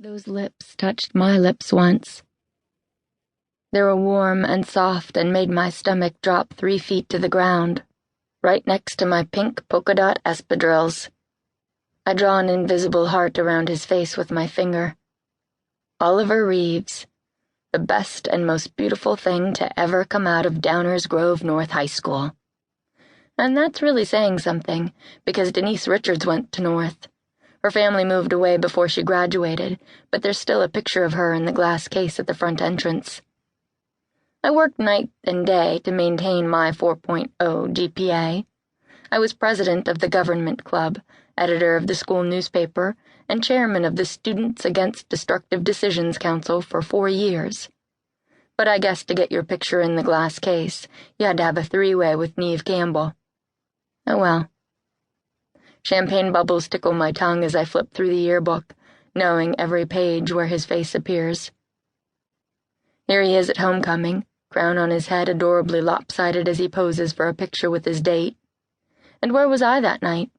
Those lips touched my lips once. They were warm and soft and made my stomach drop 3 feet to the ground, right next to my pink polka dot espadrilles. I draw an invisible heart around his face with my finger. Oliver Reeves, the best and most beautiful thing to ever come out of Downers Grove North High School. And that's really saying something, because Denise Richards went to North. Her family moved away before she graduated, but there's still a picture of her in the glass case at the front entrance. I worked night and day to maintain my 4.0 GPA. I was president of the government club, editor of the school newspaper, and chairman of the Students Against Destructive Decisions Council for 4 years. But I guess to get your picture in the glass case, you had to have a 3-way with Neve Campbell. Oh well. Champagne bubbles tickle my tongue as I flip through the yearbook, knowing every page where his face appears. Here he is at homecoming, crown on his head adorably lopsided as he poses for a picture with his date. And where was I that night?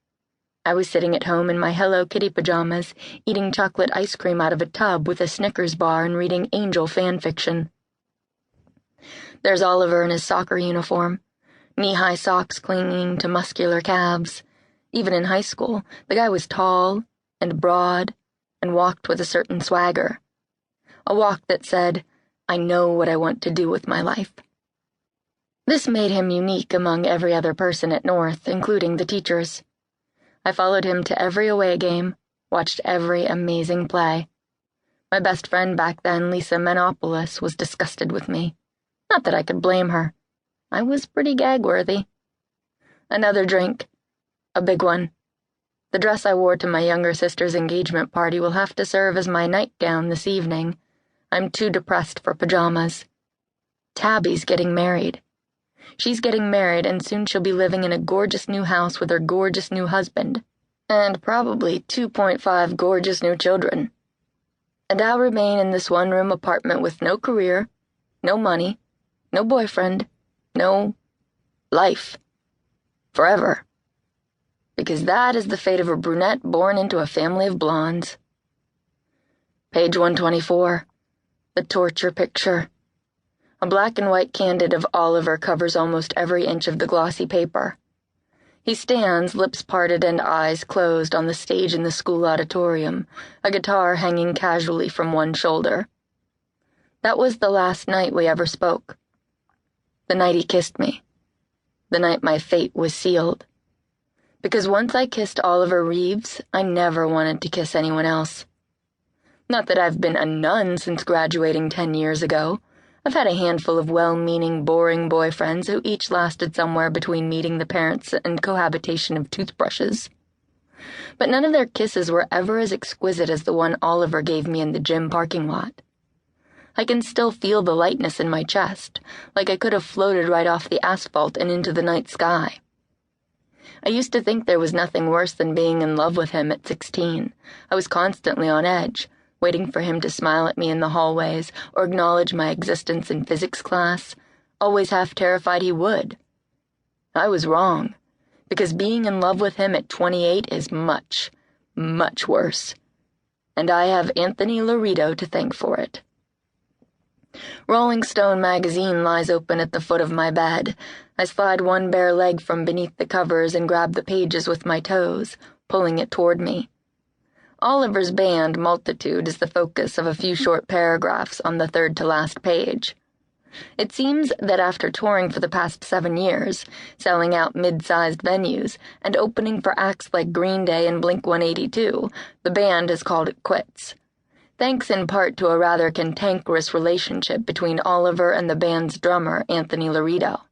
I was sitting at home in my Hello Kitty pajamas, eating chocolate ice cream out of a tub with a Snickers bar and reading Angel fan fiction. There's Oliver in his soccer uniform, knee-high socks clinging to muscular calves. Even in high school, the guy was tall and broad and walked with a certain swagger. A walk that said, I know what I want to do with my life. This made him unique among every other person at North, including the teachers. I followed him to every away game, watched every amazing play. My best friend back then, Lisa Menopoulos, was disgusted with me. Not that I could blame her. I was pretty gag-worthy. Another drink. A big one. The dress I wore to my younger sister's engagement party will have to serve as my nightgown this evening. I'm too depressed for pajamas. Tabby's getting married. She's getting married, and soon she'll be living in a gorgeous new house with her gorgeous new husband, and probably 2.5 gorgeous new children. And I'll remain in this one-room apartment with no career, no money, no boyfriend, no life. Forever. Because that is the fate of a brunette born into a family of blondes. Page 124. The torture picture. A black and white candid of Oliver covers almost every inch of the glossy paper. He stands, lips parted and eyes closed, on the stage in the school auditorium, a guitar hanging casually from one shoulder. That was the last night we ever spoke. The night he kissed me. The night my fate was sealed. Because once I kissed Oliver Reeves, I never wanted to kiss anyone else. Not that I've been a nun since graduating 10 years ago. I've had a handful of well-meaning, boring boyfriends who each lasted somewhere between meeting the parents and cohabitation of toothbrushes. But none of their kisses were ever as exquisite as the one Oliver gave me in the gym parking lot. I can still feel the lightness in my chest, like I could have floated right off the asphalt and into the night sky. I used to think there was nothing worse than being in love with him at 16. I was constantly on edge, waiting for him to smile at me in the hallways or acknowledge my existence in physics class, always half terrified he would. I was wrong, because being in love with him at 28 is much, much worse. And I have Anthony Laredo to thank for it. Rolling Stone magazine lies open at the foot of my bed. I slide one bare leg from beneath the covers and grab the pages with my toes, pulling it toward me. Oliver's band, Multitude, is the focus of a few short paragraphs on the third-to-last page. It seems that after touring for the past 7 years, selling out mid-sized venues, and opening for acts like Green Day and Blink-182, the band has called it quits. Thanks in part to a rather cantankerous relationship between Oliver and the band's drummer, Anthony Laredo.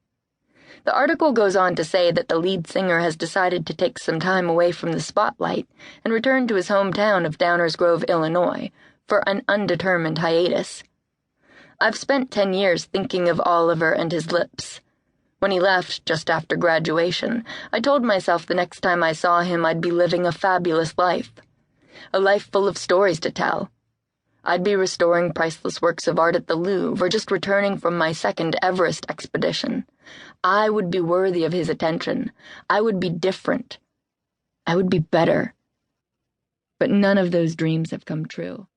The article goes on to say that the lead singer has decided to take some time away from the spotlight and return to his hometown of Downers Grove, Illinois, for an undetermined hiatus. I've spent 10 years thinking of Oliver and his lips. When he left just after graduation, I told myself the next time I saw him I'd be living a fabulous life. A life full of stories to tell. I'd be restoring priceless works of art at the Louvre or just returning from my second Everest expedition. I would be worthy of his attention. I would be different. I would be better. But none of those dreams have come true.